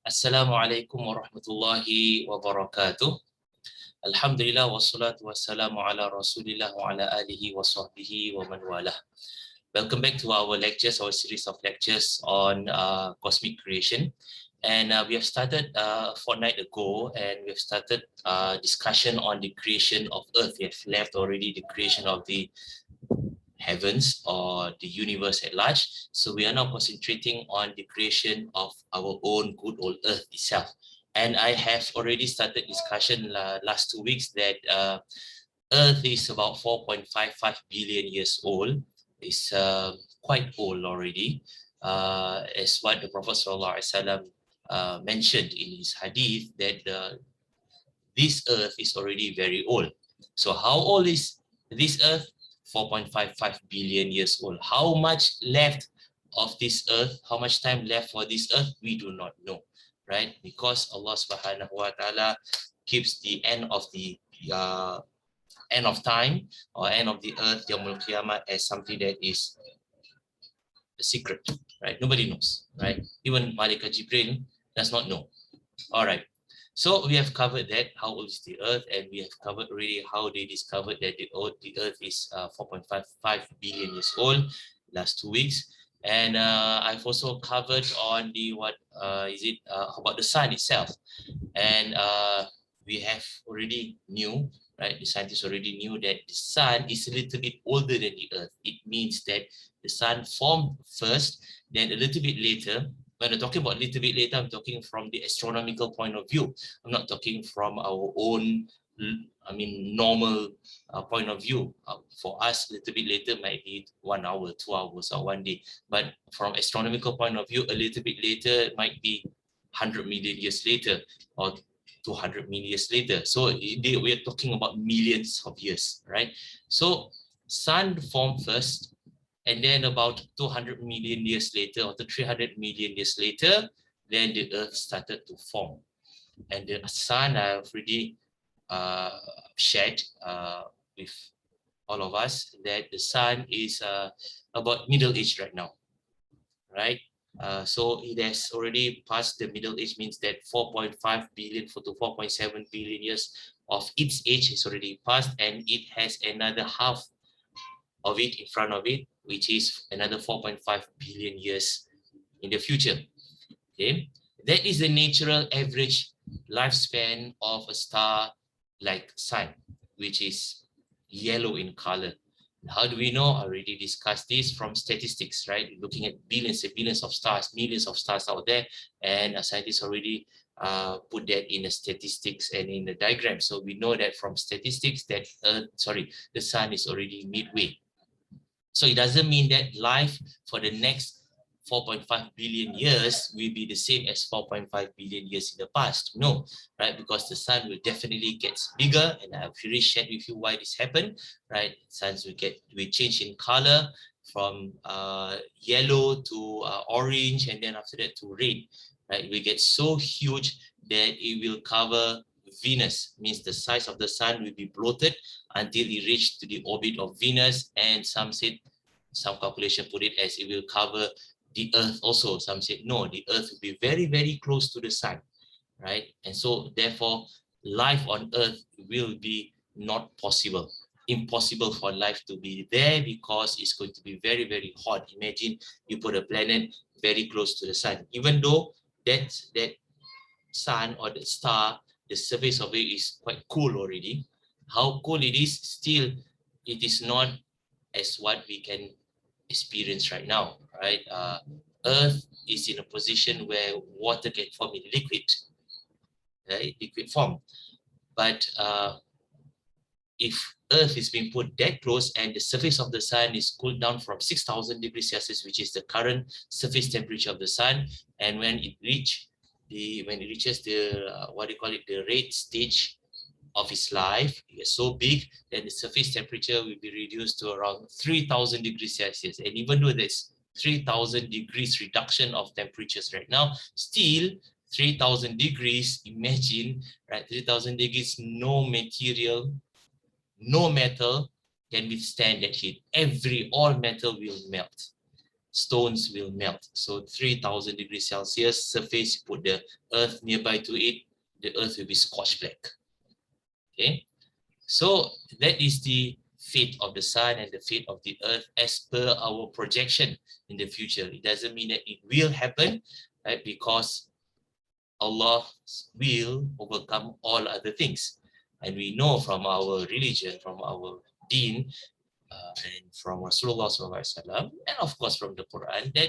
Assalamualaikum warahmatullahi wabarakatuh. Alhamdulillah wassalatu wassalamu ala Rasulillah wa ala alihi wa sahbihi wa man walah. Welcome back to our lectures, our series of lectures on cosmic creation. And we have started a fortnight ago, and we have started discussion on the creation of Earth. We have left already the creation of the heavens or the universe at large. So we are now concentrating on the creation of our own good old Earth itself. And I have already started discussion last 2 weeks that Earth is about 4.55 billion years old. It's quite old already, as what the Prophet ﷺ mentioned in his hadith, that this Earth is already very old. So how old is this Earth? 4.55 billion years old. How much left of this Earth? How much time left for this Earth? We do not know, right? Because Allah Subhanahu wa Taala keeps the end of the end of time or end of the Earth, Yawmul Qiyamah, as something that is a secret, right? Nobody knows, right? Even Malaikat Jibril does not know. All right. So we have covered that, how old is the Earth, and we have covered already how they discovered that the Earth is 4.55 billion years old last 2 weeks. And I've also covered on the about the sun itself. And we have already knew, right? The scientists already knew that the sun is a little bit older than the Earth. It means that the sun formed first, then a little bit later. When I'm talking about a little bit later, I'm talking from the astronomical point of view. I'm not talking from our own, normal point of view. For us, a little bit later might be 1 hour, 2 hours, or 1 day. But from astronomical point of view, a little bit later might be 100 million years later, or 200 million years later. So we are talking about millions of years, right? So sun formed first, and then about 200 million years later, or 300 million years later, then the Earth started to form. And the sun, I've already shared with all of us that the sun is about middle age right now, right? So it has already passed the middle age, means that 4.5 billion to 4.7 billion years of its age is already passed, and it has another half of it in front of it, which is another 4.5 billion years in the future. Okay, that is the natural average lifespan of a star like sun, which is yellow in color. How do we know? I already discussed this from statistics, right? Looking at billions and billions of stars, millions of stars out there, and scientists already put that in the statistics and in the diagram. So we know that from statistics that the sun is already midway. So it doesn't mean that life for the next 4.5 billion years will be the same as 4.5 billion years in the past. No, right? Because the sun will definitely get bigger, and I've already shared with you why this happened, right? Suns will change in color from yellow to orange, and then after that to red, right? It will get so huge that it will cover Venus, means the size of the sun will be bloated until it reached to the orbit of Venus, and some calculation put it as it will cover the Earth also. Some said no, the Earth will be very, very close to the sun, right? And so therefore life on Earth will be not possible. Impossible for life to be there because it's going to be very, very hot. Imagine you put a planet very close to the sun, even though that sun or the star, the surface of it is quite cool already. How cool it is, still it is not as what we can experience right now, right? Earth is in a position where water can form in liquid, right? Liquid form. But if Earth is being put that close and the surface of the sun is cooled down from 6,000 degrees Celsius, which is the current surface temperature of the sun, and when it reaches the the red stage of its life, it is so big that the surface temperature will be reduced to around 3,000 degrees Celsius. And even though there's 3,000 degrees reduction of temperatures right now, still 3,000 degrees, imagine, right? 3,000 degrees, no material, no metal can withstand that heat. All metal will melt. stones will melt. So 3000 degrees Celsius surface, put the earth nearby to it, the earth will be scorched black. Okay, so that is the fate of the sun and the fate of the earth as per our projection in the future. It doesn't mean that it will happen, right? Because Allah's will overcome all other things. And we know from our religion, from our deen, and from Rasulullah SAW, and of course from the Quran, that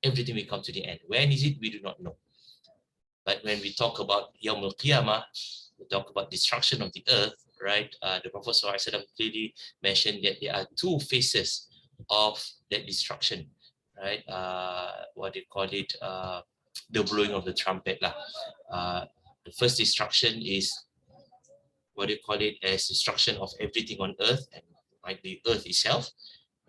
everything will come to the end. When is it? We do not know. But when we talk about Yawm al-Qiyamah, we talk about destruction of the earth, right? The Prophet SAW clearly mentioned that there are two phases of that destruction, right? What they call it, the blowing of the trumpet. The first destruction is what they call it as destruction of everything on earth, and might be earth itself,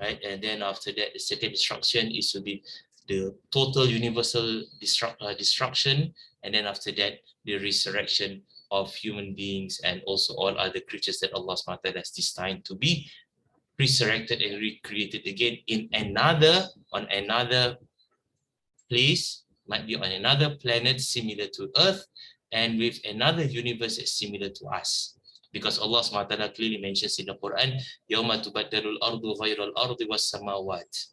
right? And then after that, the second destruction is to be the total universal destruction, and then after that, the resurrection of human beings and also all other creatures that Allah SWT has destined to be resurrected and recreated again in on another place, might be on another planet similar to Earth, and with another universe that's similar to us. Because Allah SWT clearly mentions in the Quran, يَوْمَ تُبَدَّلُ الْأَرْضُ غَيْرَ الْأَرْضِ وَالسَّمَاوَاتِ.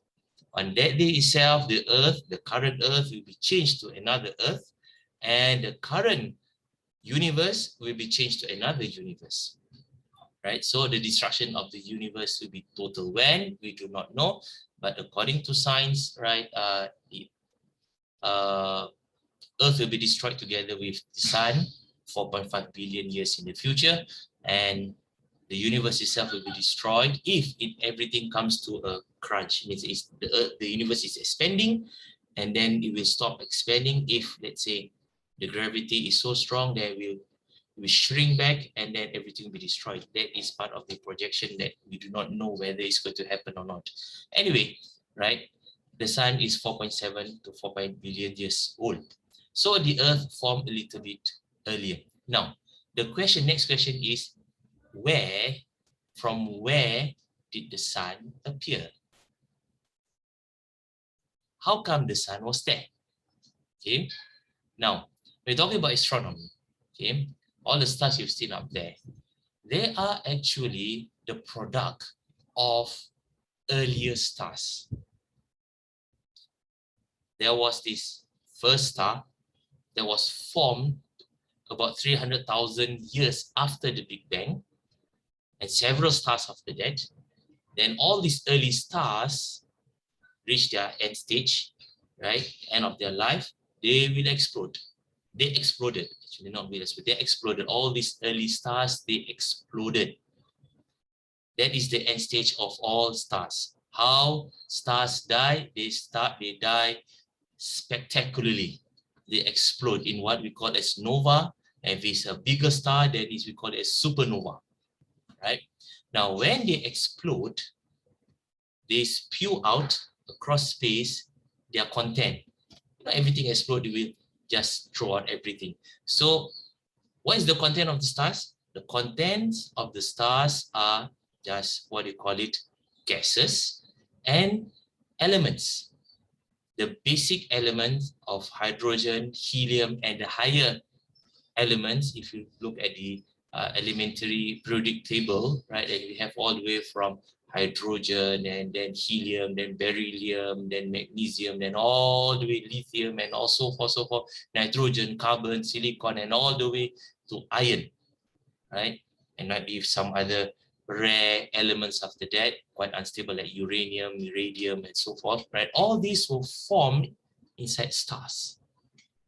On that day itself, the earth, the current earth will be changed to another earth, and the current universe will be changed to another universe. Right? So the destruction of the universe will be total. When? We do not know. But according to science, right, Earth will be destroyed together with the sun 4.5 billion years in the future, and the universe itself will be destroyed if everything comes to a crunch. It means the universe is expanding, and then it will stop expanding if, let's say, the gravity is so strong that it will shrink back, and then everything will be destroyed. That is part of the projection that we do not know whether it's going to happen or not. Anyway, right? The sun is 4.7 to 4.0 billion years old. So the earth formed a little bit earlier. Now, next question is, from where did the sun appear? How come the sun was there? Okay. Now, we're talking about astronomy. Okay. All the stars you've seen up there, they are actually the product of earlier stars. There was this first star that was formed about 300,000 years after the Big Bang, and several stars after that. Then all these early stars reach their end stage, right? End of their life, they will explode. They exploded, actually not will explode, they exploded. All these early stars, they exploded. That is the end stage of all stars. How stars die? They die spectacularly. They explode in what we call as nova. And if it's a bigger star, then we call it a supernova, right? Now, when they explode, they spew out across space their content. Everything explodes, they will just throw out everything. So what is the content of the stars? The contents of the stars are just what you call it, gases and elements. The basic elements of hydrogen, helium, and the higher elements, if you look at the elementary periodic table, right, and we have all the way from hydrogen, and then helium, then beryllium, then magnesium, then all the way lithium, and also so forth, nitrogen, carbon, silicon, and all the way to iron, right? And maybe some other rare elements after that, quite unstable, like uranium, iridium, and so forth, right? All these will form inside stars.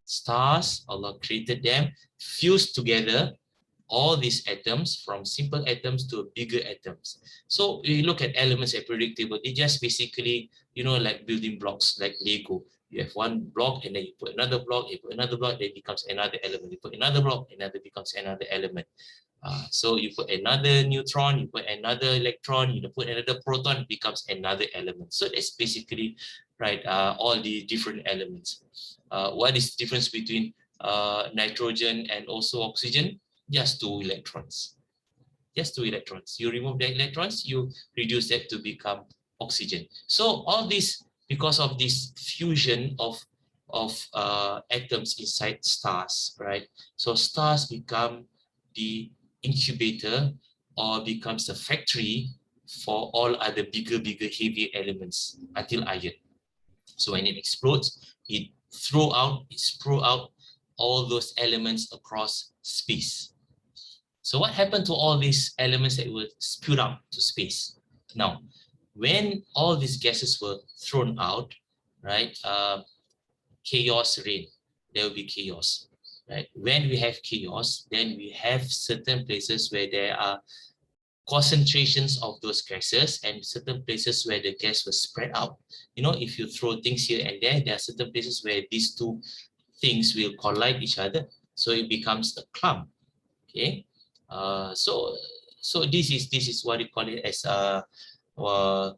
Stars, Allah created them, fused together all these atoms from simple atoms to bigger atoms. So we look at elements at periodic table, they just basically, like building blocks, like Lego. You have one block, and then you put another block, you put another block, then it becomes another element. You put another block, another becomes another element. So you put another neutron, you put another electron, you put another proton, it becomes another element. So that's basically, right, all the different elements. What is the difference between nitrogen and also oxygen? Just 2 electrons. Just 2 electrons. You remove the electrons, you reduce that to become oxygen. So all these because of this fusion of atoms inside stars, right? So stars become the incubator or becomes the factory for all other bigger, heavier elements until iron. So when it explodes, it throw out all those elements across space. So what happened to all these elements that were spewed out to space? Now, when all these gases were thrown out, right, chaos reign. There will be chaos, right? When we have chaos, then we have certain places where there are concentrations of those gases and certain places where the gas was spread out. You know, if you throw things here and there are certain places where these two things will collide each other, so it becomes a clump. Okay, so this is what we call it as a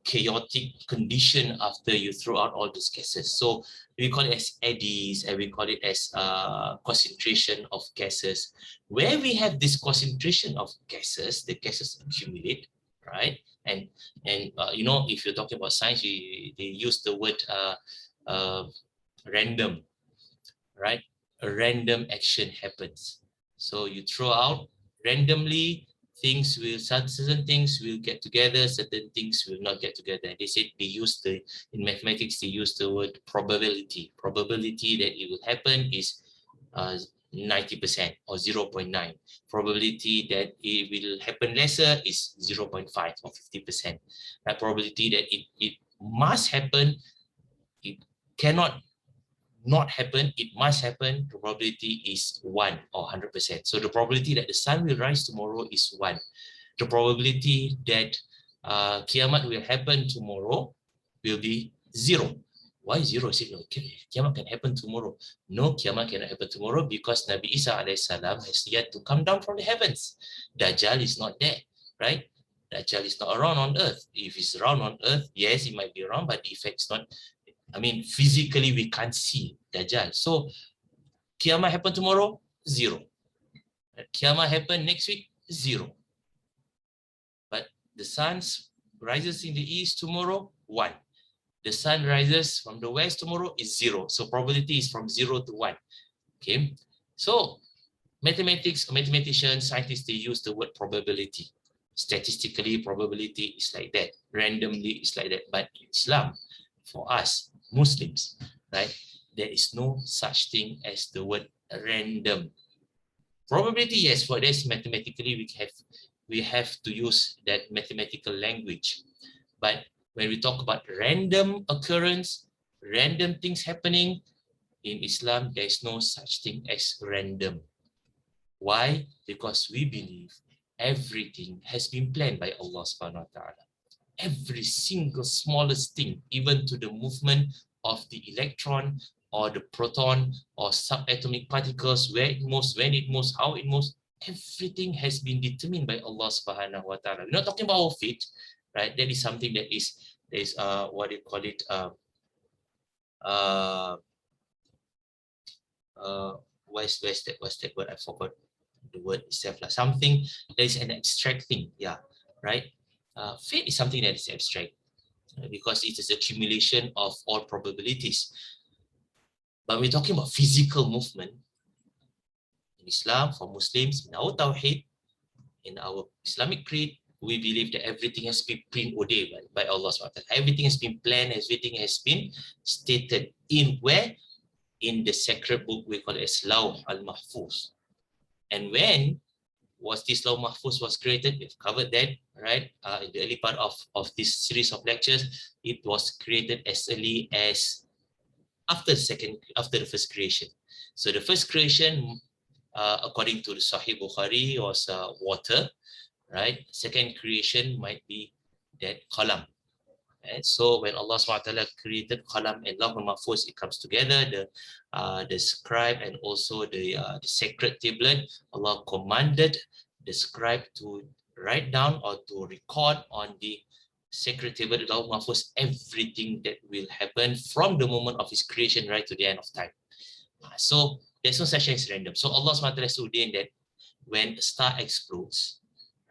chaotic condition after you throw out all those gases. So we call it as eddies, and we call it as concentration of gases. Where we have this concentration of gases, the gases accumulate, right? And you know, if you're talking about science, they use the word random, right? A random action happens. So you throw out randomly, things will, certain things will get together, certain things will not get together. They said they use in mathematics, they use the word probability. Probability that it will happen is 90% or 0.9. Probability that it will happen lesser is 0.5 or 50%. That probability that it must happen, it cannot not happen, it must happen, the probability is 1 or 100%. So the probability that the sun will rise tomorrow is 1. The probability that Kiamat will happen tomorrow will be 0. Why 0? Say, no, Kiamat can happen tomorrow. No, Kiamat cannot happen tomorrow because Nabi Isa AS has yet to come down from the heavens. Dajjal is not there, right? Dajjal is not around on earth. If it's around on earth, yes, it might be around, but the effect's not, I mean, physically we can't see Dajjal. So Kiamat happen tomorrow, 0. Kiamat happen next week, 0. But the sun rises in the east tomorrow, 1. The sun rises from the west tomorrow is 0. So probability is from 0 to 1. Okay. So mathematicians, scientists, they use the word probability. Statistically, probability is like that. Randomly, it's like that. But in Islam, for us, Muslims, right, there is no such thing as the word random. Probability, yes, for this mathematically we have to use that mathematical language. But when we talk about random occurrence, random things happening, in Islam, there is no such thing as random. Why? Because we believe everything has been planned by Allah subhanahu wa ta'ala. Every single smallest thing, even to the movement of the electron or the proton or subatomic particles, where it moves, when it moves, how it moves, everything has been determined by Allah subhanahu wa ta'ala. We're not talking about our fate, right? That is something that is what do you call it? What's that word? I forgot the word itself. Something that is an abstract thing, yeah, right? Fate is something that is abstract because it is accumulation of all probabilities. But we're talking about physical movement in Islam, for Muslims, in our Tawheed, in our Islamic creed, we believe that everything has been preordained by Allah SWT. Everything has been planned, everything has been stated in where? In the sacred book we call it as Lawh al-Mahfuz. And when was this Lawh Mahfuz was created? We've covered that, right? In the early part of this series of lectures, it was created as early as after the first creation. So the first creation, according to the Sahih Bukhari, was water, right? Second creation might be that qalam. Right? So when Allah SWT created qalam and Lawh al-Mahfuz, it comes together, the scribe and also the sacred tablet. Allah commanded the scribe to write down or to record on the sacred tablet Lawh al-Mahfuz everything that will happen from the moment of his creation right to the end of time. So there's no such thing as random. So Allah SWT has ordained that when a star explodes,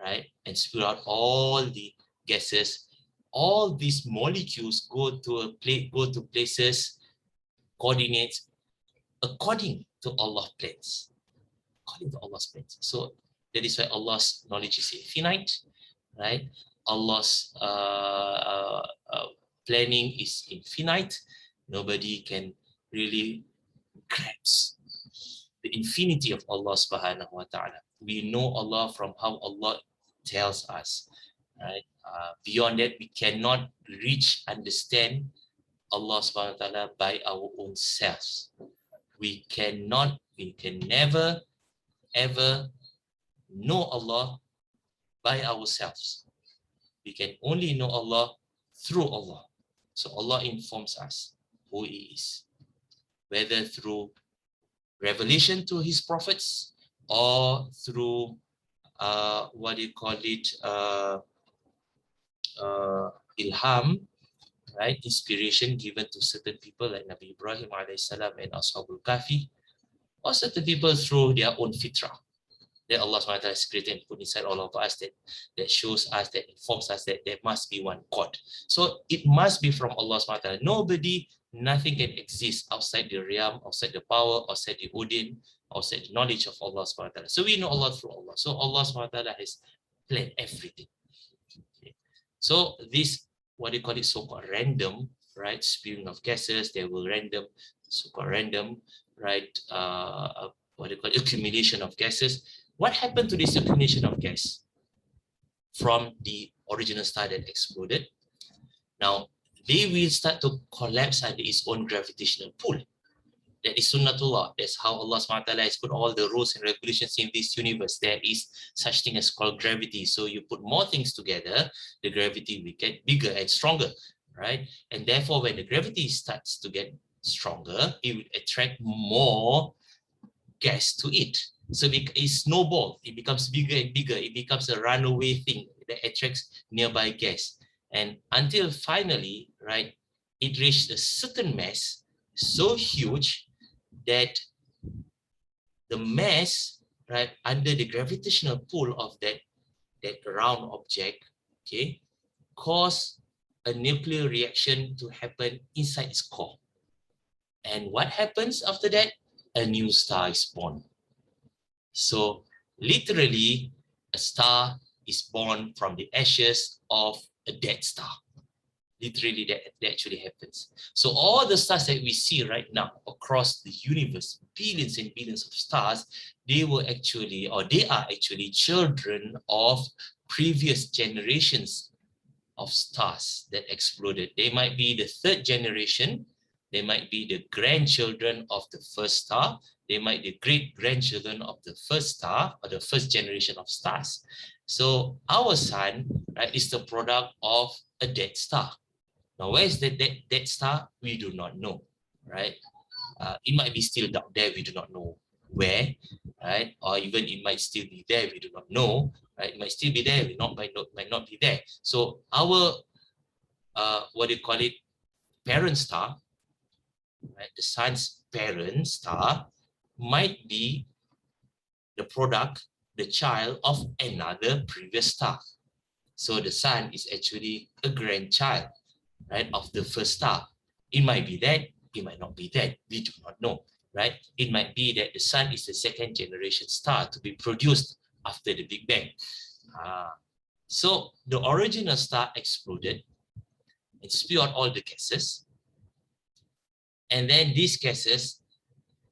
right, and spew out all the gases, all these molecules go to places, coordinates according to Allah's plans. According to Allah's plans. So that is why Allah's knowledge is infinite, right? Allah's planning is infinite. Nobody can really grasp the infinity of Allah subhanahu wa ta'ala. We know Allah from how Allah tells us, right? Beyond that, we cannot understand Allah subhanahu wa ta'ala by our own selves. We can never, ever know Allah by ourselves. We can only know Allah through Allah. So Allah informs us who He is, whether through revelation to His prophets or through ilham, right? Inspiration given to certain people like Nabi Ibrahim alayhi salam and Ashabul Kahfi, or certain people through their own fitrah that Allah SWT has created and put inside all of us, that shows us, that informs us that there must be one God. So it must be from Allah SWT. Nothing can exist outside the realm, outside the power, outside the Odin, outside the knowledge of Allah SWT. So we know Allah through Allah. So Allah SWT has planned everything. Okay. So this, so-called random, right, spewing of gases, they will random, so-called random, right, accumulation of gases. What happened to this accumulation of gas from the original star that exploded? Now, they will start to collapse under its own gravitational pull. That is sunnatullah. That's how Allah SWT has put all the rules and regulations in this universe. There is such thing as called gravity. So you put more things together, the gravity will get bigger and stronger, right? And therefore, when the gravity starts to get stronger, it will attract more gas to it. So it snowballs, it becomes bigger and bigger, it becomes a runaway thing that attracts nearby gas. And until finally, right, it reached a certain mass so huge that the mass, right, under the gravitational pull of that round object, okay, caused a nuclear reaction to happen inside its core. And what happens after that? A new star is born. So literally, a star is born from the ashes of a dead star. Literally, that actually happens. So all the stars that we see right now across the universe, billions and billions of stars, they are actually children of previous generations of stars that exploded. They might be the third generation. They might be the grandchildren of the first star. They might be the great-grandchildren of the first star or the first generation of stars. So our sun, right, is the product of a dead star. Now, where is that dead star? We do not know, right? It might be still down there. We do not know where, right? Or even it might still be there. We do not know, right? It might still be there. Might not be there. So our parent star, right? The sun's parent star might be the product, the child of another previous star. So the sun is actually a grandchild, right, of the first star. It might be that, it might not be that. We do not know, right? It might be that the sun is the second generation star to be produced after the Big Bang. So the original star exploded and spewed out all the gases. And then these gases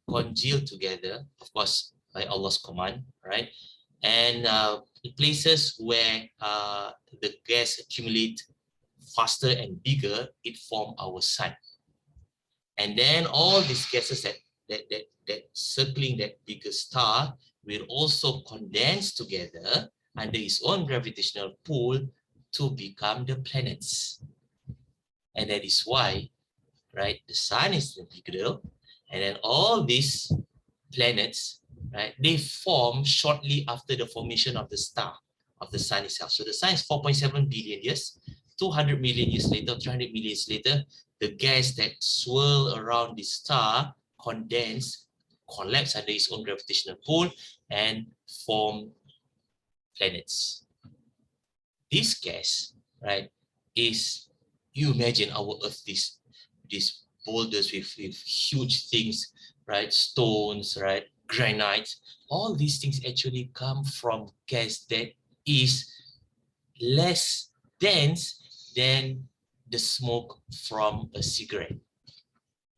congealed together, of course, by Allah's command, right? And places where the gas accumulate faster and bigger, it formed our sun. And then all these gases that circling that bigger star will also condense together under its own gravitational pull to become the planets. And that is why, right, the sun is the big deal, and then all these planets, right, they form shortly after the formation of the star, of the sun itself. So the sun is 4.7 billion years, 200 million years later, 300 million years later, the gas that swirl around the star condense, collapse under its own gravitational pull, and form planets. This gas, right, is, you imagine our Earth, these boulders with huge things, right? Stones, right? Granite. All these things actually come from gas that is less dense than the smoke from a cigarette.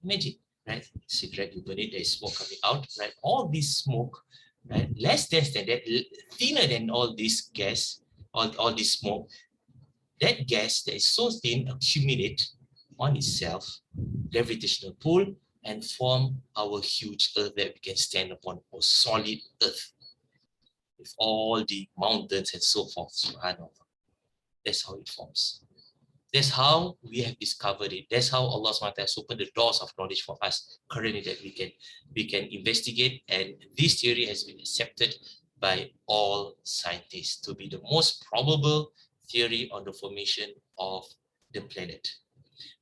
Imagine, right? Cigarette, you burn it, there's smoke coming out, right? All this smoke, right? Less dense than that, thinner than all this gas, all this smoke. That gas that is so thin accumulate on itself, gravitational pull, and form our huge Earth that we can stand upon, or solid Earth, with all the mountains and so forth. Subhanallah. That's how it forms. That's how we have discovered it. That's how Allah SWT has opened the doors of knowledge for us currently, that we can investigate. And this theory has been accepted by all scientists to be the most probable theory on the formation of the planet.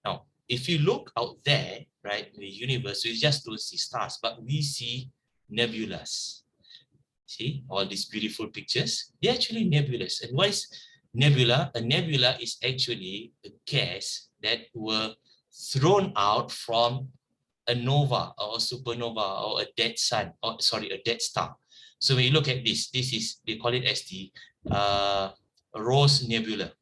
Now, if you look out there, right, in the universe, we just don't see stars, but we see nebulas. See all these beautiful pictures? They're actually nebulas. And what is nebula? A nebula is actually a gas that were thrown out from a nova or a supernova or a dead sun, or sorry, a dead star. So when you look at this is, they call it as the rose nebula,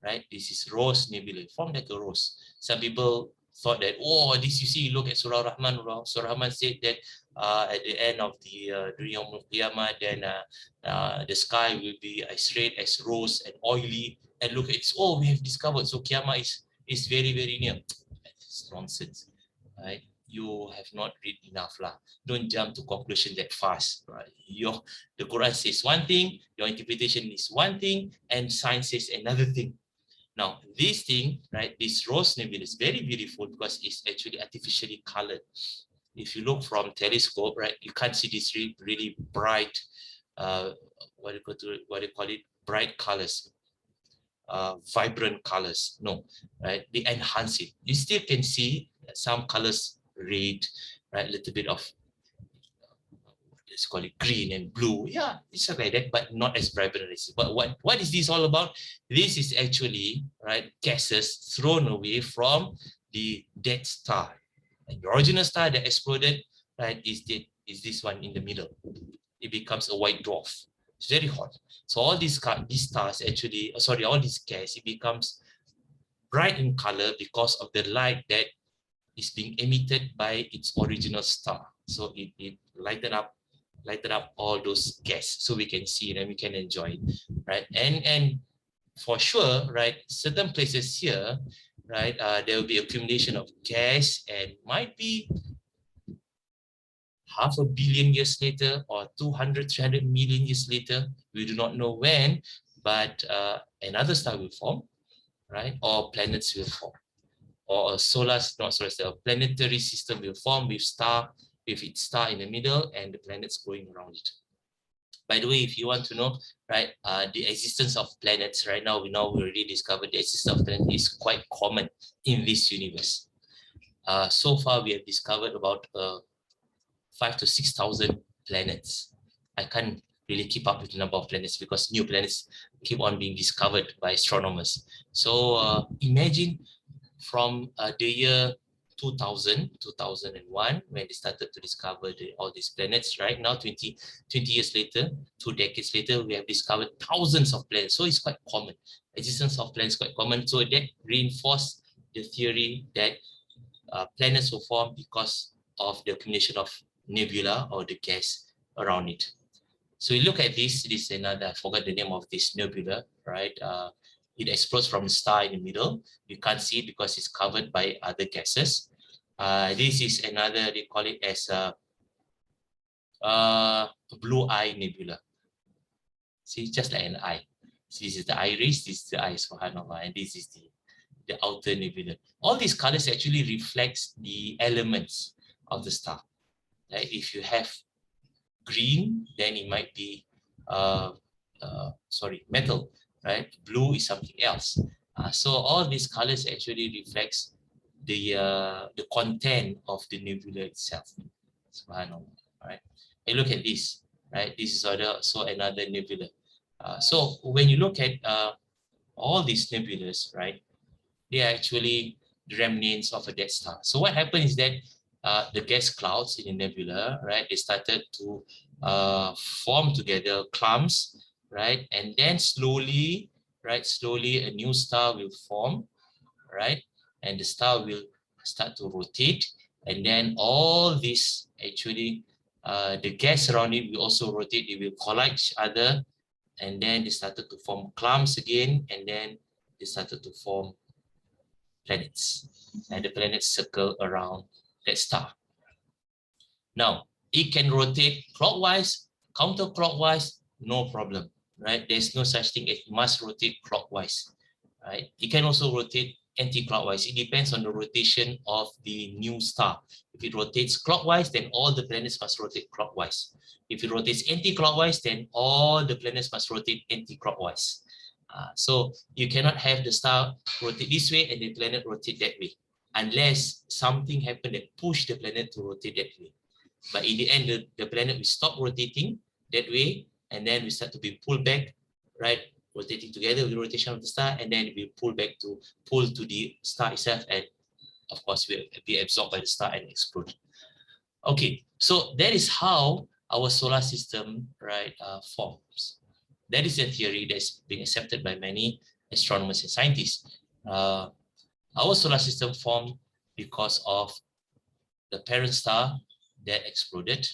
right? This is rose nebula, formed like a rose. Some people thought that, oh, this, you see, look at Surah Rahman. Surah Rahman said that at the end of the during Yawm al-Qiyamah, then the sky will be as red as rose and oily. And look at it, oh, we have discovered, so Qiyamah is very, very near. It's nonsense, right? You have not read enough lah. Don't jump to conclusion that fast, right? The Quran says one thing, your interpretation is one thing, and science says another thing. Now, this thing, right, this rose nebula is very beautiful because it's actually artificially colored. If you look from telescope, right, you can't see this really bright, what do you call it, bright colors, vibrant colors. No, right? They enhance it. You still can see some colors, red, right, a little bit of, let's call it green and blue. Yeah, it's like that, but not as vibrant as it. But what is this all about? This is actually, right, gases thrown away from the dead star. And the original star that exploded, right, is this one in the middle. It becomes a white dwarf. It's very hot. So all these stars actually, sorry, all this gas, it becomes bright in color because of the light that is being emitted by its original star. So it lighten up all those gas, so we can see it and we can enjoy it, right? And for sure, right, certain places here, right, there will be accumulation of gas, and might be 500 million years later, or 200, 300 million years later, we do not know when, but another star will form, right, or planets will form, or a planetary system will form with its star in the middle and the planets going around it. By the way, if you want to know, right, the existence of planets, right now we already discovered the existence of planets is quite common in this universe. So far, we have discovered about 5,000 to 6,000 planets. I can't really keep up with the number of planets because new planets keep on being discovered by astronomers. So imagine from the year 2001, when they started to discover all these planets, right now 20 years later, 2 decades later, we have discovered thousands of planets. So it's quite common. Existence of planets is quite common. So that reinforced the theory that planets will form because of the accumulation of nebula, or the gas around it. So we look at this is another, I forgot the name of this nebula, right? It explodes from the star in the middle. You can't see it because it's covered by other gases. This is another, they call it as a blue eye nebula. See, just like an eye. This is the iris, this is the eye, subhanAllah, and this is the outer nebula. All these colors actually reflects the elements of the star. Right? If you have green, then it might be metal, right? Blue is something else. So all these colors actually reflects the content of the nebula itself. Subhanallah, right? And look at this, right? This is also another nebula. So when you look at all these nebulas, right, they are actually the remnants of a dead star. So what happened is that the gas clouds in the nebula, right, they started to form together clumps, right, and then slowly, right, slowly a new star will form, right, and the star will start to rotate, and then all this actually the gas around it will also rotate, they will collide each other, and then they started to form clumps again, and then they started to form planets, and the planets circle around that star. Now, it can rotate clockwise, counterclockwise, no problem, right? There's no such thing as must rotate clockwise, right? It can also rotate anti-clockwise. It depends on the rotation of the new star. If it rotates clockwise, then all the planets must rotate clockwise. If it rotates anti-clockwise, then all the planets must rotate anti-clockwise. So you cannot have the star rotate this way and the planet rotate that way, unless something happened that pushed the planet to rotate that way. But in the end, the planet will stop rotating that way, and then we start to be pulled back, right? Rotating together with the rotation of the star, and then we pull to the star itself, and of course will be absorbed by the star and explode. Okay, so that is how our solar system, right, forms. That is a theory that's being accepted by many astronomers and scientists. Our solar system formed because of the parent star that exploded,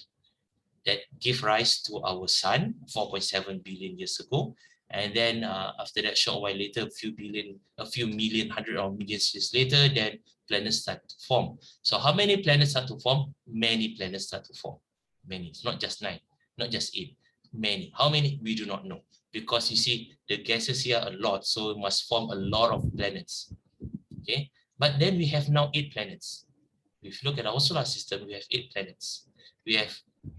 that gave rise to our sun 4.7 billion years ago. And then after that, short while later, a few million, hundred or millions years later, then planets start to form. So how many planets start to form? Many planets start to form. Many, not just 9, not just 8, many. How many? We do not know. Because you see, the gases here are a lot, so it must form a lot of planets. Okay, but then we have now 8 planets. If you look at our solar system, we have 8 planets. We have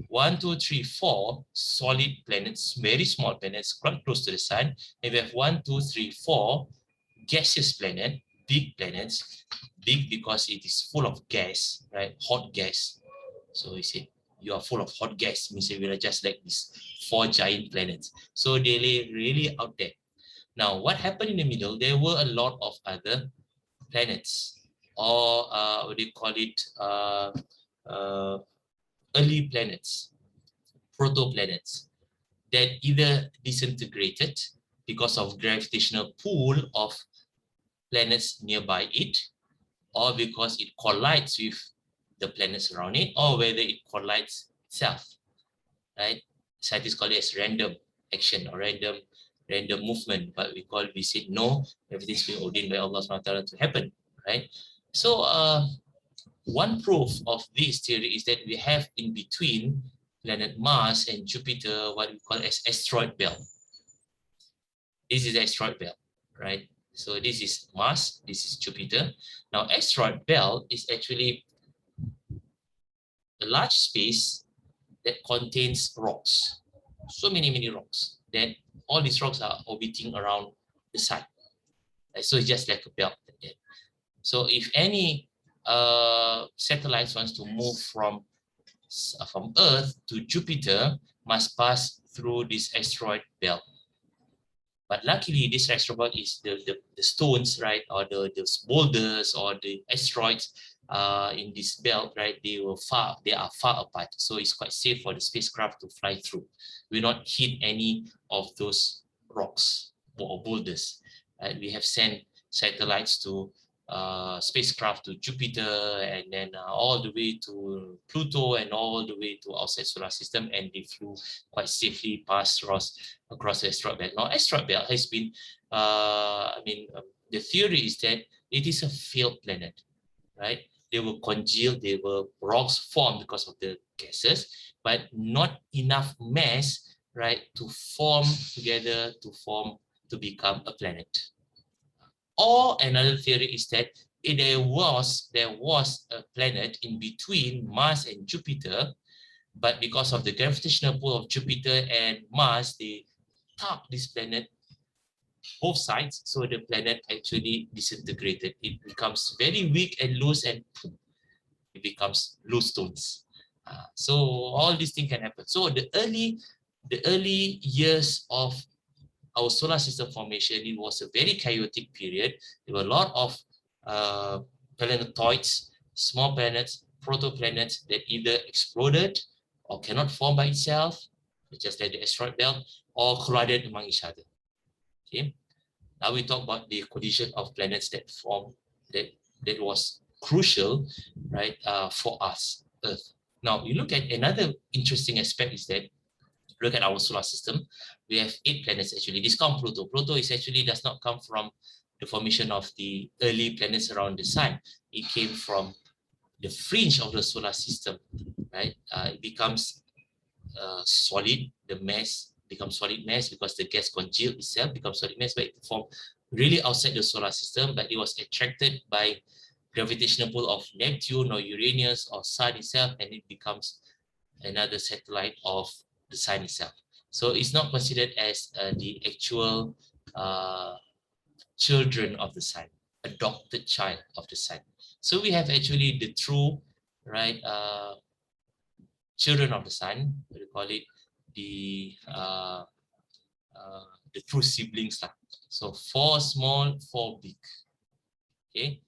1, 2, 3, 4 solid planets, very small planets, quite close to the sun. And we have 1, 2, 3, 4 gaseous planet, big planets, big because it is full of gas, right? Hot gas. So you see, you are full of hot gas, means we are just like these 4 giant planets. So they lay really out there. Now, what happened in the middle? There were a lot of other planets, or what do you call it? Early planets, protoplanets, that either disintegrated because of gravitational pull of planets nearby it, or because it collides with the planets around it, or whether it collides itself, right? Scientists call it as random action or random movement, but we say no, everything's been ordained by Allah subhanahu wa ta'ala to happen, right? So one proof of this theory is that we have in between planet Mars and Jupiter what we call as asteroid belt. This is the asteroid belt, right? So this is Mars, this is Jupiter. Now asteroid belt is actually a large space that contains rocks. So many rocks. Then all these rocks are orbiting around the sun. So it's just like a belt. So if any satellites wants to move from Earth to Jupiter, must pass through this asteroid belt. But luckily, this asteroid belt is the stones, right, or the boulders or the asteroids in this belt, right? They are far apart, so it's quite safe for the spacecraft to fly through. We not hit any of those rocks or boulders. Right? We have sent satellites to spacecraft to Jupiter, and then all the way to Pluto, and all the way to outside solar system, and they flew quite safely past across the asteroid belt. Now, asteroid belt has been, the theory is that it is a failed planet, right? They were congealed, they were rocks formed because of the gases, but not enough mass, right, to form together to become a planet. Or another theory is that there was a planet in between Mars and Jupiter, but because of the gravitational pull of Jupiter and Mars, they tug this planet both sides, so the planet actually disintegrated. It becomes very weak and loose, and it becomes loose stones. So all these things can happen. So the early years of our solar system formation, it was a very chaotic period. There were a lot of planetoids, small planets, protoplanets that either exploded or cannot form by itself, just like the asteroid belt, or collided among each other. Okay. Now we talk about the collision of planets that formed, that was crucial, right, for us, Earth. Now you look at another interesting aspect is that look at our solar system. We have 8 planets actually. Discount Pluto. Pluto is actually does not come from the formation of the early planets around the sun. It came from the fringe of the solar system, right? It becomes solid. The mass becomes solid mass because the gas congealed itself becomes solid mass, but it formed really outside the solar system. But it was attracted by gravitational pull of Neptune or Uranus or Sun itself, and it becomes another satellite of the sun itself. So it's not considered as the actual children of the sun, adopted child of the sun. So we have actually the true, right, children of the sun, what do you call it, the true siblings. So 4 small, 4 big. Okay.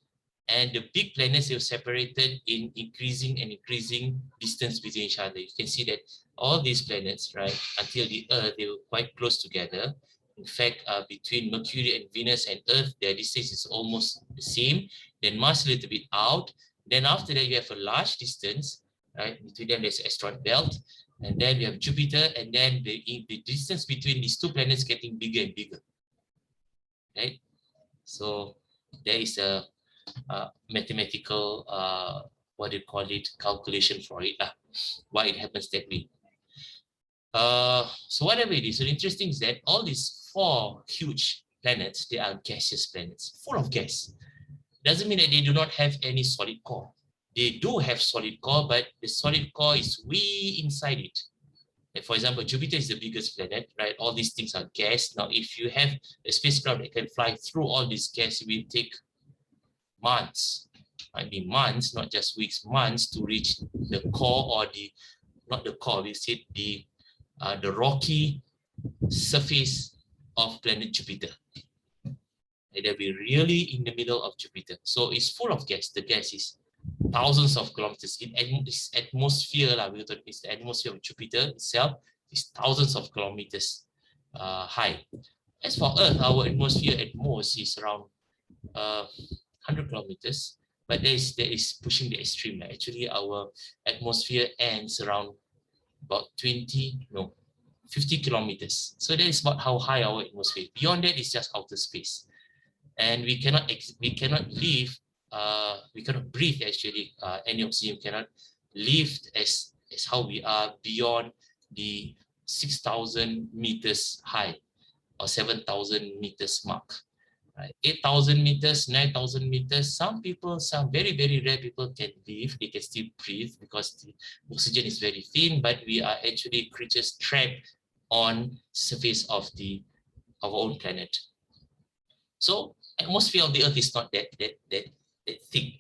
And the big planets are separated in increasing and increasing distance between each other. You can see that all these planets, right, until the Earth, they were quite close together. In fact, between Mercury and Venus and Earth, their distance is almost the same. Then Mars a little bit out. Then after that, you have a large distance, right? Between them, there's asteroid belt. And then we have Jupiter. And then the distance between these 2 planets getting bigger and bigger, right? So there is a mathematical, what do you call it, calculation for it, why it happens that way. So whatever it is, so interesting is that all these 4 huge planets, they are gaseous planets, full of gas. Doesn't mean that they do not have any solid core. They do have solid core, but the solid core is way inside it. Like for example, Jupiter is the biggest planet, right? All these things are gas. Now, if you have a spacecraft that can fly through all this gas, it will take months, might be months, not just weeks, months to reach the core, or not the core, we see the rocky surface of planet Jupiter. They'll be really in the middle of Jupiter. So it's full of gas. The gas is thousands of kilometers. In this atmosphere, it's the atmosphere of Jupiter itself is thousands of kilometers high. As for Earth, our atmosphere at most is around 100 kilometers, but there is pushing the extreme. Actually, our atmosphere ends around about 50 kilometers. So that is about how high our atmosphere. Beyond that is just outer space, and we cannot live. We cannot breathe actually. Any oxygen cannot live as how we are beyond the 6,000 meters high or 7,000 meters mark. 8,000 meters, 9,000 meters. Some very, very rare people can live. They can still breathe because the oxygen is very thin, but we are actually creatures trapped on surface of our own planet. So atmosphere of the Earth is not that thick.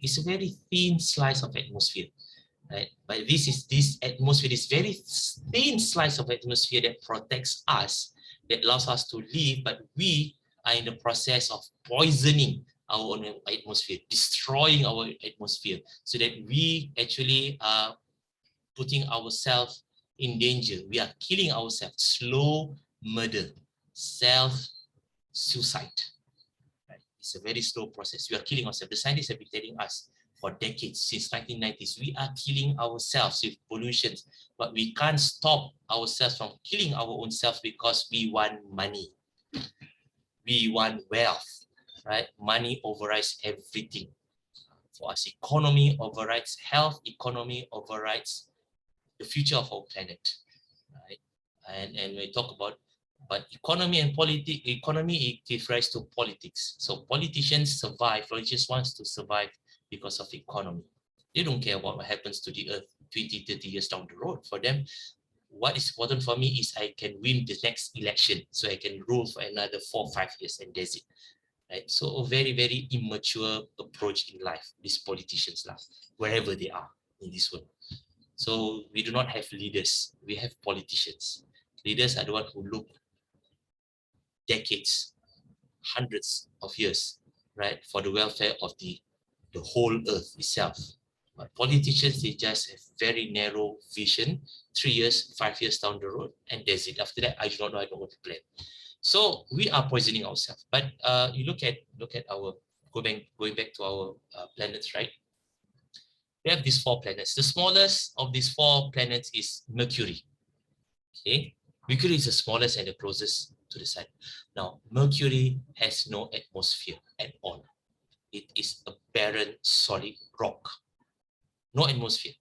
It's a very thin slice of atmosphere, right? But this atmosphere, this very thin slice of atmosphere that protects us, that allows us to live, but we are in the process of poisoning our own atmosphere, destroying our atmosphere, so that we actually are putting ourselves in danger. We are killing ourselves. Slow murder, self-suicide. Right? It's a very slow process. We are killing ourselves. The scientists have been telling us for decades, since 1990s, we are killing ourselves with pollutions, but we can't stop ourselves from killing our own selves because we want money. We want wealth, right? Money overrides everything. For us, economy overrides health, economy overrides the future of our planet, right? And we talk about, but economy and politics, economy, it gives rise to politics. So politicians survive, politicians want to survive because of economy. They don't care what happens to the Earth 20, 30 years down the road. For them, what is important for me is I can win the next election, so I can rule for another 4 or 5 years, and that's it. Right? So a very, very immature approach in life, these politicians, wherever they are in this world. So we do not have leaders, we have politicians. Leaders are the ones who look decades, hundreds of years, right, for the welfare of the whole earth itself. But politicians, they just have very narrow vision, 3 years, 5 years down the road, and that's it. After that, I do not know, I don't want to plan. So we are poisoning ourselves. But you look at our going back to our planets, right? We have these 4 planets. The smallest of these 4 planets is Mercury. Okay, Mercury is the smallest and the closest to the sun. Now, Mercury has no atmosphere at all. It is a barren, solid rock. No atmosphere.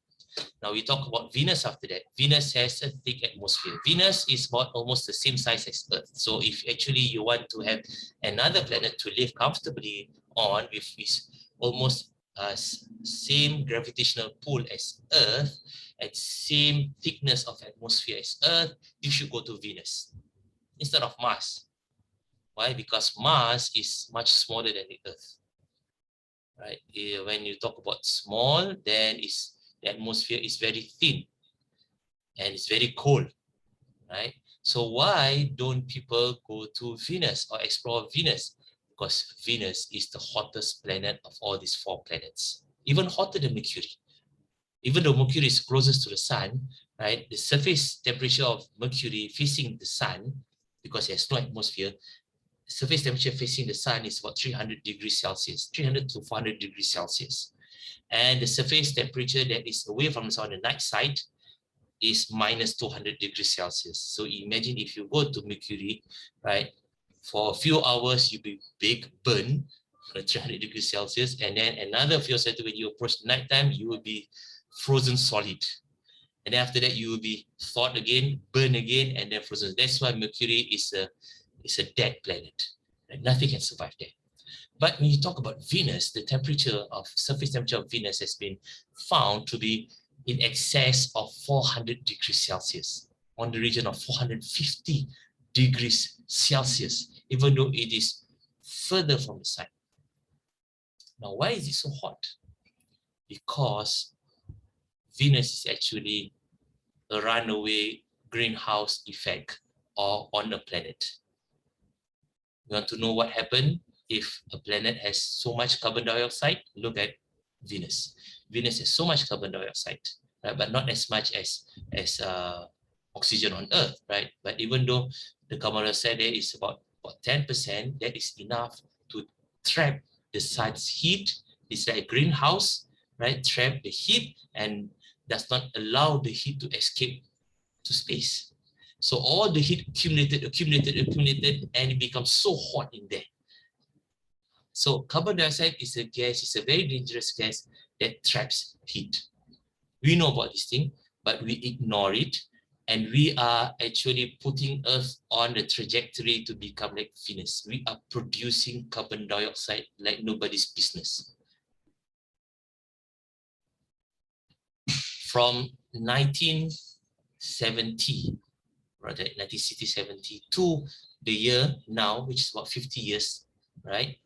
Now we talk about Venus after that. Venus has a thick atmosphere. Venus is about almost the same size as Earth. So if actually you want to have another planet to live comfortably on with almost same gravitational pull as Earth and same thickness of atmosphere as Earth, you should go to Venus instead of Mars. Why? Because Mars is much smaller than the Earth. Right? When you talk about small, then the atmosphere is very thin and it's very cold, right? So why don't people go to Venus or explore Venus? Because Venus is the hottest planet of all these 4 planets, even hotter than Mercury. Even though Mercury is closest to the sun, right? The surface temperature of Mercury facing the sun, because it has no atmosphere, surface temperature facing the sun is about 300 degrees Celsius, 300 to 400 degrees Celsius. And the surface temperature that is away from the sun on the night side is minus 200 degrees Celsius. So imagine if you go to Mercury, right, for a few hours, you'll be big burn at 300 degrees Celsius. And then another few hours when you approach nighttime, you will be frozen solid. And then after that, you will be thawed again, burn again, and then frozen. That's why Mercury is a dead planet. Right? Nothing can survive there. But when you talk about Venus, the surface temperature of Venus has been found to be in excess of 400 degrees Celsius, on the region of 450 degrees Celsius, even though it is further from the sun. Now, why is it so hot? Because Venus is actually a runaway greenhouse effect on a planet. You want to know what happened if a planet has so much carbon dioxide? Look at Venus. Venus has so much carbon dioxide, right? But not as much as oxygen on Earth, right? But even though the carbon dioxide there is about 10%, that is enough to trap the sun's heat. It's like a greenhouse, right? Trap the heat and does not allow the heat to escape to space. So all the heat accumulated, and it becomes so hot in there. So carbon dioxide is a gas, it's a very dangerous gas that traps heat. We know about this thing, but we ignore it. And we are actually putting Earth on the trajectory to become like Venus. We are producing carbon dioxide like nobody's business. From 1970, rather 1970 to the year now, which is about 50 years, right?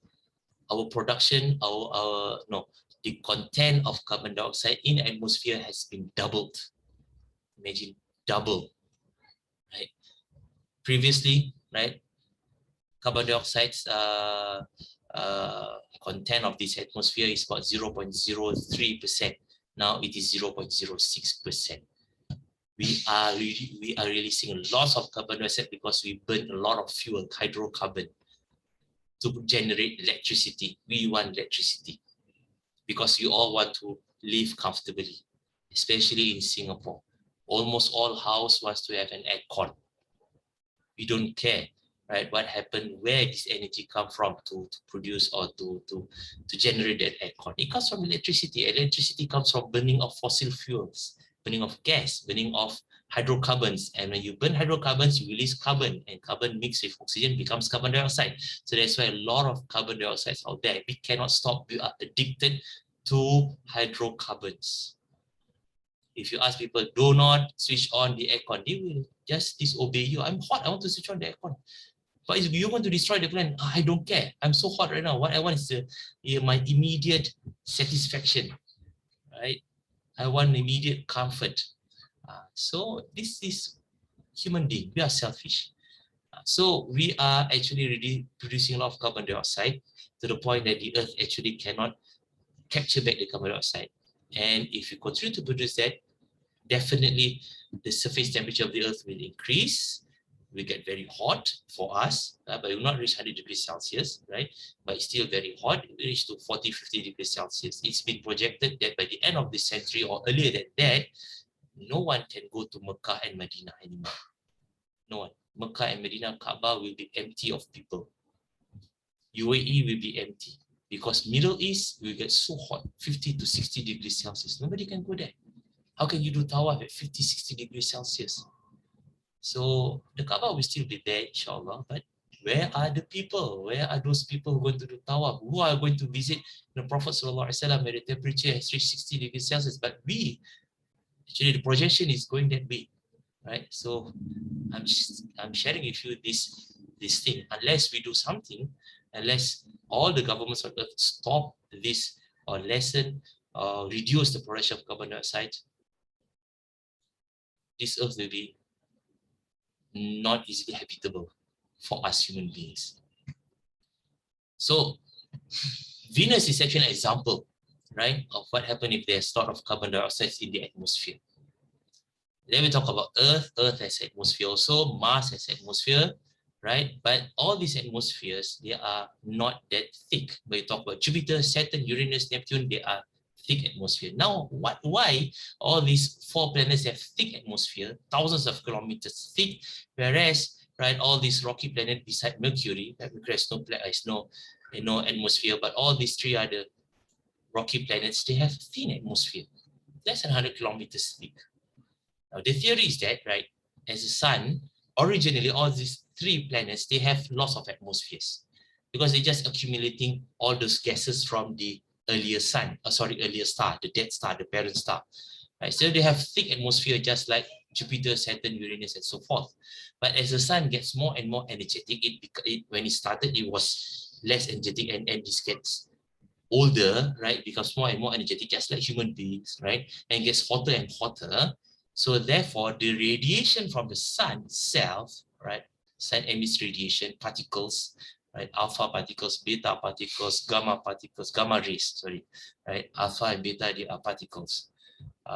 Our production, the content of carbon dioxide in the atmosphere has been doubled. Imagine, double, right? Previously, right, carbon dioxide's content of this atmosphere is about 0.03%. Now it is 0.06%. We are releasing a lot of carbon dioxide because we burn a lot of fuel, hydrocarbon, to generate electricity. We want electricity because we all want to live comfortably, especially in Singapore. Almost all house wants to have an aircon. We don't care, right? What happened, where this energy come from to produce or to generate that aircon? It comes from electricity. Electricity comes from burning of fossil fuels, burning of gas, burning of hydrocarbons. And when you burn hydrocarbons, you release carbon, and carbon mixed with oxygen becomes carbon dioxide. So that's why a lot of carbon dioxide is out there. We cannot stop. We are addicted to hydrocarbons. If you ask people, do not switch on the aircon, they will just disobey you. I'm hot, I want to switch on the aircon. But if you want to destroy the planet, I don't care. I'm so hot right now. What I want is my immediate satisfaction, right? I want immediate comfort. So this is human being. We are selfish. So we are actually really producing a lot of carbon dioxide to the point that the Earth actually cannot capture back the carbon dioxide. And if you continue to produce that, definitely the surface temperature of the Earth will increase. We get very hot for us, but it will not reach 100 degrees Celsius, right? But it's still very hot. It will reach to 40, 50 degrees Celsius. It's been projected that by the end of this century or earlier than that, no one can go to Mecca and Medina anymore. No one. Mecca and Medina, Kaaba will be empty of people. UAE will be empty because Middle East will get so hot, 50 to 60 degrees Celsius. Nobody can go there. How can you do tawaf at 50, 60 degrees Celsius? So the Kaaba will still be there, inshallah, but where are the people? Where are those people who are going to do tawaf? Who are going to visit the Prophet ﷺ where the temperature has reached 60 degrees Celsius? But actually the projection is going that way, right? So I'm sharing with you this thing. Unless we do something, unless all the governments on earth stop this or lessen or reduce the production of carbon dioxide, this earth will be not easily habitable for us human beings. So Venus is actually an example, right, of what happens if there's a lot of carbon dioxide in the atmosphere. Then we talk about Earth. Earth has atmosphere also. Mars has atmosphere, right? But all these atmospheres, they are not that thick. When you talk about Jupiter, Saturn, Uranus, Neptune, they are thick atmosphere. Now, why all these 4 planets have thick atmosphere, thousands of kilometers thick, whereas, right, all these rocky planets beside Mercury, Mercury has no atmosphere, but all these 3 other rocky planets, they have thin atmosphere, less than 100 kilometers thick. Now, the theory is that, right, as the sun, originally all these 3 planets, they have lots of atmospheres because they're just accumulating all those gases from the earlier star, the dead star, the parent star. Right? So they have thick atmosphere just like Jupiter, Saturn, Uranus, and so forth. But as the sun gets more and more energetic, when it started, it was less energetic, and this gets older, right, it becomes more and more energetic, just like human beings, right, and gets hotter and hotter. So therefore, the radiation from the sun itself, right, sun emits radiation, particles, right, alpha particles, beta particles, gamma rays, right, alpha and beta, they are particles.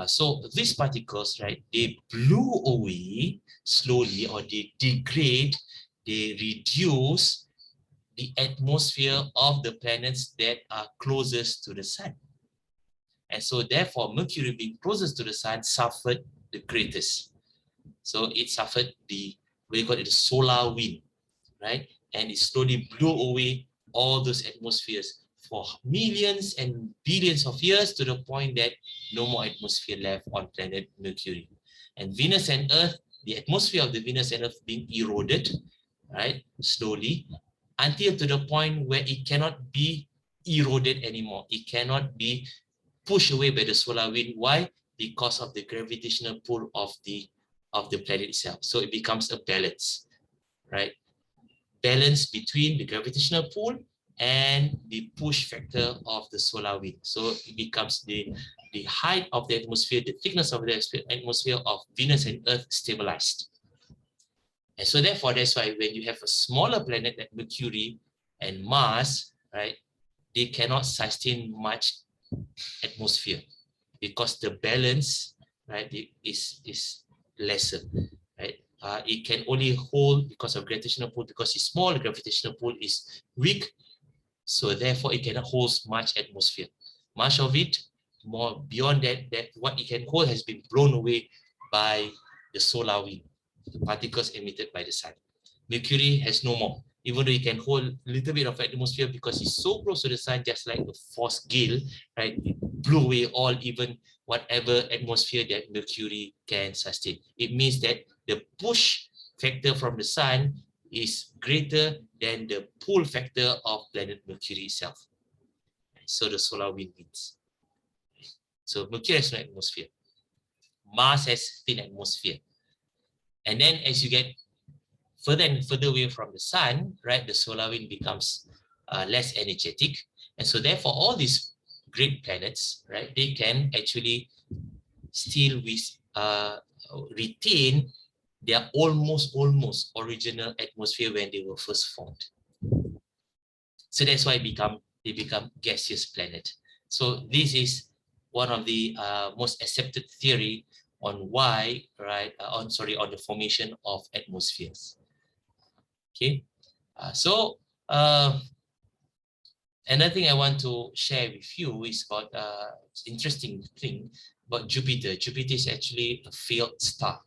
So these particles, right, they blew away slowly, or they degrade, they reduce the atmosphere of the planets that are closest to the sun. And so therefore, Mercury being closest to the sun suffered the greatest. So it suffered the solar wind, right? And it slowly blew away all those atmospheres for millions and billions of years, to the point that no more atmosphere left on planet Mercury. And Venus and Earth, the atmosphere of the Venus and Earth being eroded, right, slowly, until to the point where it cannot be eroded anymore. It cannot be pushed away by the solar wind. Why? Because of the gravitational pull of the planet itself. So it becomes a balance, right? Balance between the gravitational pull and the push factor of the solar wind. So it becomes the height of the atmosphere, the thickness of the atmosphere of Venus and Earth stabilized. And so therefore, that's why when you have a smaller planet like Mercury and Mars, right, they cannot sustain much atmosphere because the balance, right, is lesser, right? It can only hold because of gravitational pull, because it's small, the gravitational pull is weak, so therefore it cannot hold much atmosphere. Much of it, more beyond that what it can hold has been blown away by the solar wind, the particles emitted by the sun. Mercury has no more, even though it can hold a little bit of atmosphere because it's so close to the sun, just like a force gale, right? It blew away all, even whatever atmosphere that Mercury can sustain. It means that the push factor from the sun is greater than the pull factor of planet Mercury itself. So the solar wind wins. So Mercury has no atmosphere. Mars has thin atmosphere. And then as you get further and further away from the sun, right, the solar wind becomes less energetic. And so therefore, all these great planets, right, they can actually still retain They are almost original atmosphere when they were first formed. So that's why they become gaseous planet. So this is one of the most accepted theory on why, right? On the formation of atmospheres. Okay, so another thing I want to share with you is about interesting thing about Jupiter. Jupiter is actually a failed star.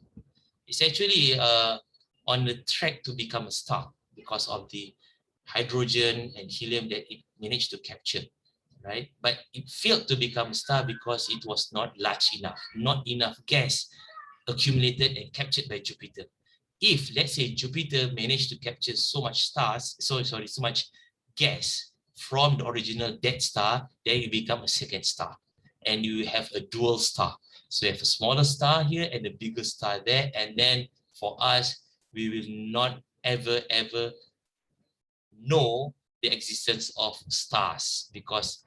It's actually on the track to become a star because of the hydrogen and helium that it managed to capture, right? But it failed to become a star because it was not large enough, not enough gas accumulated and captured by Jupiter. If, let's say, Jupiter managed to capture so much so much gas from the original dead star, then you become a second star and you have a dual star. So you have a smaller star here and a bigger star there. And then for us, we will not ever know the existence of stars because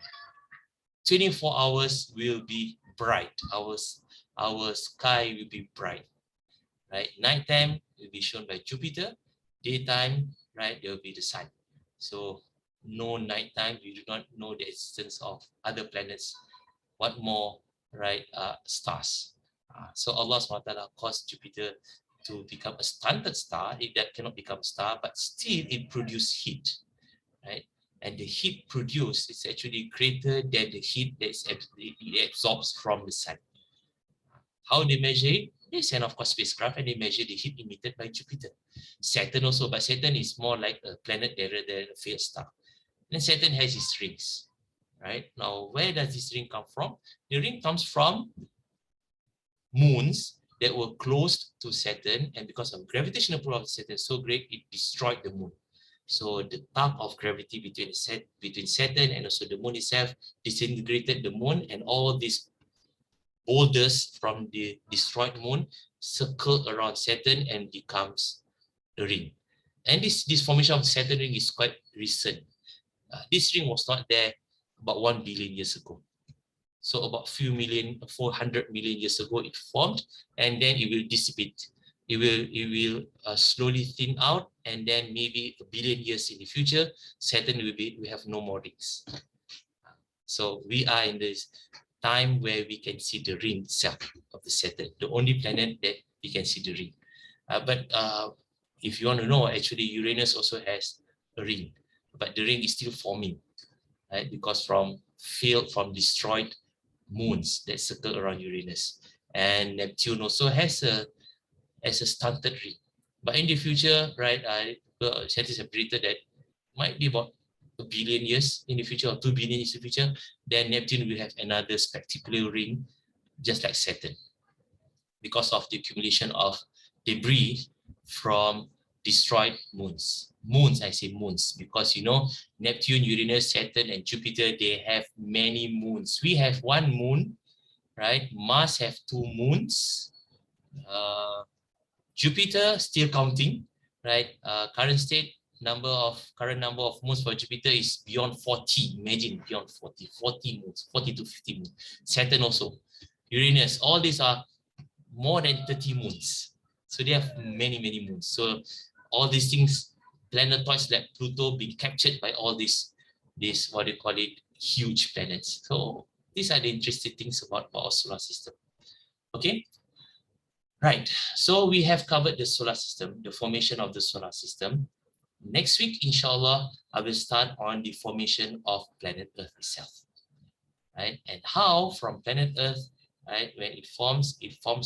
24 hours will be bright. Our sky will be bright, right? Nighttime will be shown by Jupiter. Daytime, right, there will be the sun. So no nighttime, we do not know the existence of other planets. What more, right, stars. So Allah SWT caused Jupiter to become a stunted star. That cannot become a star, but still it produces heat, right? And the heat produced is actually greater than the heat that it absorbs from the sun. How they measure it? They send, of course, spacecraft and they measure the heat emitted by Jupiter. Saturn also, but Saturn is more like a planet rather than a failed star. And Saturn has its rings, right? Now, where does this ring come from? The ring comes from moons that were close to Saturn, and because of gravitational pull of Saturn so great, it destroyed the moon. So the tug of gravity between Saturn and also the moon itself disintegrated the moon, and all these boulders from the destroyed moon circle around Saturn and becomes the ring. And this formation of Saturn ring is quite recent. This ring was not there about 1 billion years ago. So about 400 million years ago, it formed, and then it will dissipate. It will slowly thin out, and then maybe a billion years in the future, Saturn we have no more rings. So we are in this time where we can see the ring itself of the Saturn, the only planet that we can see the ring. But if you want to know, actually Uranus also has a ring, but the ring is still forming, right? Because from destroyed moons that circle around Uranus. And Neptune also has a stunted ring. But in the future, right, scientists have predicted that might be about a billion years in the future or 2 billion years in the future, then Neptune will have another spectacular ring, just like Saturn, because of the accumulation of debris from destroyed moons. I say moons, because Neptune, Uranus, Saturn, and Jupiter, they have many moons. We have one moon, right? Mars have 2 moons. Jupiter still counting, right? Current number of moons for Jupiter is beyond 40. Imagine, beyond 40 moons, 40 to 50 moons. Saturn also, Uranus, all these are more than 30 moons. So they have many moons. So all these things, planetoids like Pluto, being captured by all these what they call it, huge planets. So these are the interesting things about our solar system. Okay. Right, so we have covered the solar system, the formation of the solar system. Next week, inshallah, I will start on the formation of planet Earth itself, right? And how from planet Earth, right, when it forms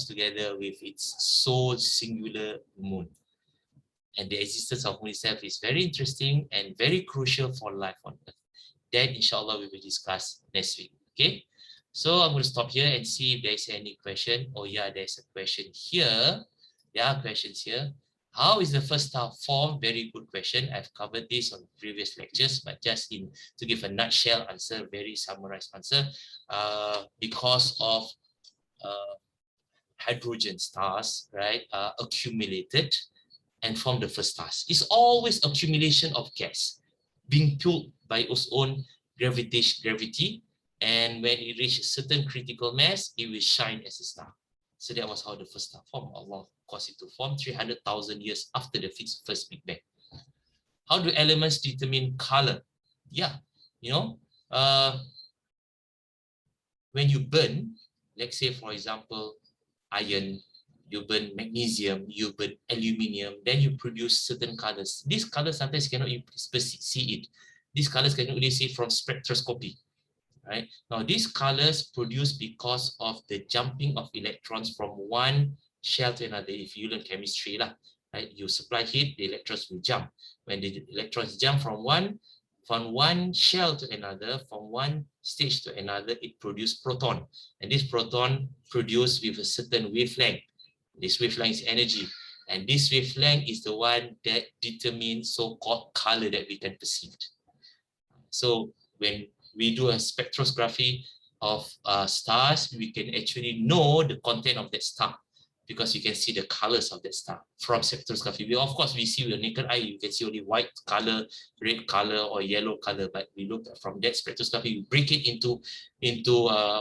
together with its sole singular moon. And the existence of moon itself is very interesting and very crucial for life on Earth. That, inshallah, we will discuss next week, okay? So I'm going to stop here and see if there's any question. Oh yeah, there's a question here. There are questions here. How is the first star formed? Very good question. I've covered this on previous lectures, but just to give a nutshell answer, very summarized answer. Because of hydrogen stars, right, accumulated and formed the first stars. It's always accumulation of gas being pulled by its own gravity, and when it reaches a certain critical mass, it will shine as a star. So that was how the first star formed. Allah caused it to form 300,000 years after the first Big Bang. How do elements determine color? Yeah, you know, when you burn, let's say for example, iron, you burn magnesium, you burn aluminium, then you produce certain colors. These colors sometimes cannot see it. These colors can only see from spectroscopy. Right? Now, these colors produced because of the jumping of electrons from one shell to another. If you learn chemistry, right? You supply heat, the electrons will jump. When the electrons jump from one shell to another, from one stage to another, it produces proton. And this proton produced with a certain wavelength. This wavelength is energy. And this wavelength is the one that determines so-called color that we can perceive. So when we do a spectroscopy of stars, we can actually know the content of that star because you can see the colors of that star from spectroscopy. Of course, we see with the naked eye, you can see only white color, red color, or yellow color. But we look from that spectroscopy, we break it into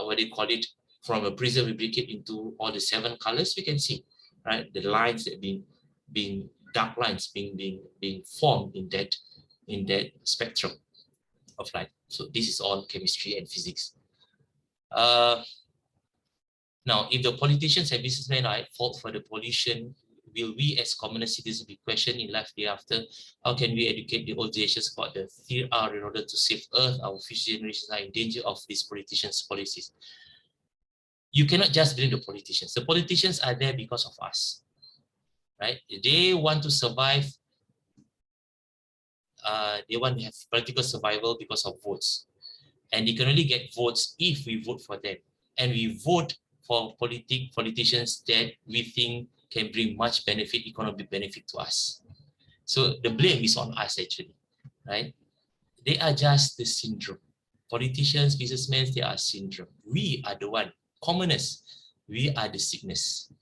what do you call it? From a prism, we break it into all the 7 colors. We can see, right, the lines that being dark lines being formed in that spectrum of light. So this is all chemistry and physics. Now, if the politicians and businessmen are at fault for the pollution, will we as common citizens be questioned in life hereafter? How can we educate the old generations about the 3R in order to save Earth? Our future generations are in danger of these politicians' policies. You cannot just blame the politicians. The politicians are there because of us, right? They want to survive. They want to have political survival because of votes. And they can only get votes if we vote for them. And we vote for politicians that we think can bring much benefit, economic benefit to us. So the blame is on us actually, right? They are just the syndrome. Politicians, businessmen, they are syndrome. We are the one, commoners. We are the sickness.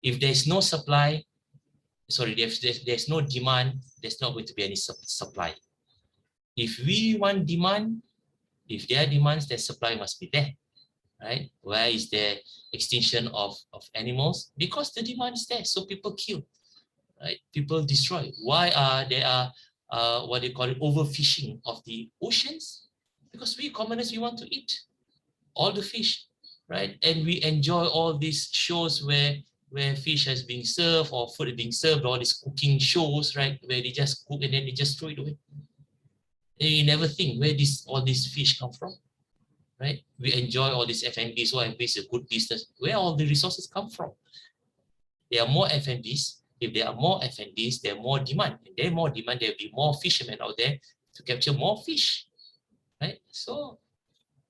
If there's no supply, there's no demand, there's not going to be any supply. If we want demand, if there are demands, then supply must be there, right? Where is the extinction of animals? Because the demand is there, so people kill, right? People destroy. Why there are what they call it, overfishing of the oceans? Because we commoners, we want to eat all the fish, right? And we enjoy all these shows where fish has been served or food is being served, all these cooking shows, right? Where they just cook and then they just throw it away. And you never think where all these fish come from, right? We enjoy all these F&Bs, so F&B is a good business. Where all the resources come from? There are more F&Bs. If there are more F&Bs, there are more demand. If there are more demand, there will be more fishermen out there to capture more fish, right? So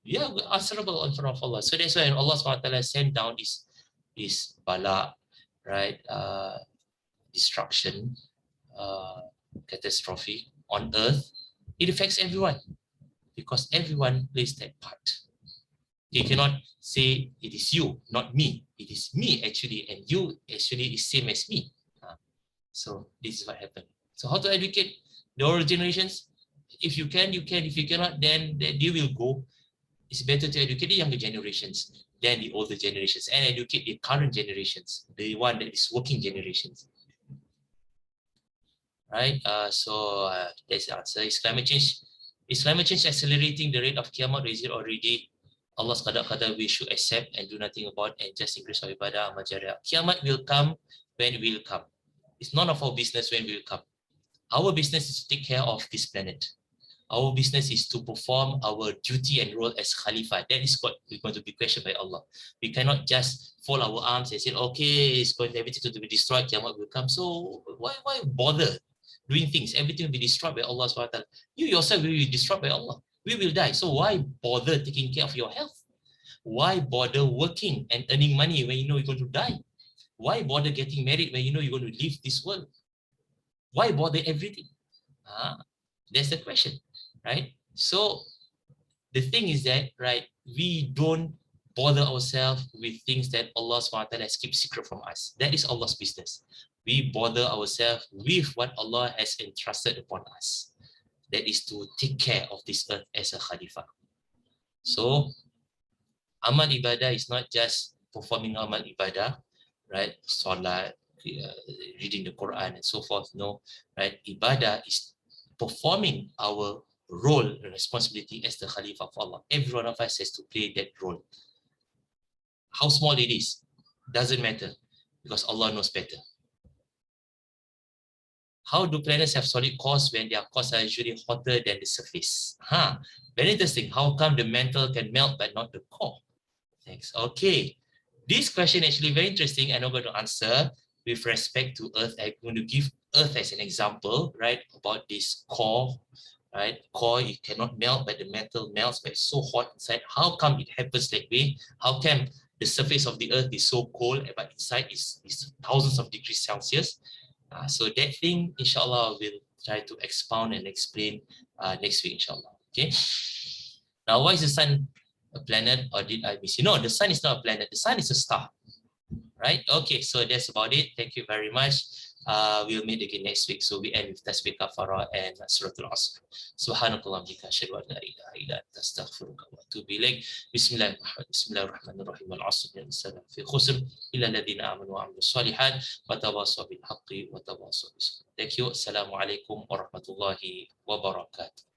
yeah, we're answerable in front of Allah. So that's why Allah SWT sent down this bala, right? Destruction, catastrophe on earth. It affects everyone because everyone plays that part. You cannot say it is you, not me. It is me actually, and you actually is same as me. So this is what happened. So how to educate the older generations? If you can, you can. If you cannot, then they will go. It's better to educate the younger generations than the older generations and educate the current generations, the one that is working generations. Right? So that's the answer. Is climate change accelerating the rate of Qiyamah, or is it already Allah's qadar we should accept and do nothing about and just increase our ibadah, majaria? Qiyamah will come when it will come. It's none of our business when it will come. Our business is to take care of this planet. Our business is to perform our duty and role as Khalifa. That is what we're going to be questioned by Allah. We cannot just fold our arms and say, okay, it's going everything to be destroyed, Qiyamah will come. So why bother doing things? Everything will be destroyed by Allah SWT. You yourself will be destroyed by Allah. We will die. So why bother taking care of your health? Why bother working and earning money when you know you're going to die? Why bother getting married when you know you're going to leave this world? Why bother everything? That's the question, right? So the thing is that, right, we don't bother ourselves with things that Allah SWT has kept secret from us. That is Allah's business. We bother ourselves with what Allah has entrusted upon us. That is to take care of this earth as a Khalifa. So, amal ibadah is not just performing amal ibadah, right? Salat, reading the Quran and so forth. No, right? Ibadah is performing our role and responsibility as the Khalifa of Allah. Every one of us has to play that role. How small it is, doesn't matter, because Allah knows better. How do planets have solid cores when their cores are usually hotter than the surface? Very interesting. How come the mantle can melt but not the core? Thanks. Okay. This question actually very interesting, and I'm going to answer with respect to Earth. I'm going to give Earth as an example, right, about this core, right? Core, it cannot melt, but the mantle melts, but it's so hot inside. How come it happens that way? How come the surface of the Earth is so cold, but inside is thousands of degrees Celsius? So that thing, inshallah, we'll try to expound and explain next week, inshallah. Okay. Now, why is the sun a planet, or did I miss? No, the sun is not a planet. The sun is a star, right? Okay, so that's about it. Thank you very much. We'll meet again next week. So we end with Tasbih Kafara and Suratul Asr. Subhanakallah bika asyhadu an la ilaha illa anta astaghfiruka wa atubu ilaik. Bismillahirrahmanirrahim. Al-'asr al-insan fi khusr illa alladhina amanu wa 'amilus solihat wa tawasaw bil haqqi wa tawasaw bis sabr. Thank you. Assalamualaikum warahmatullahi wabarakatuh.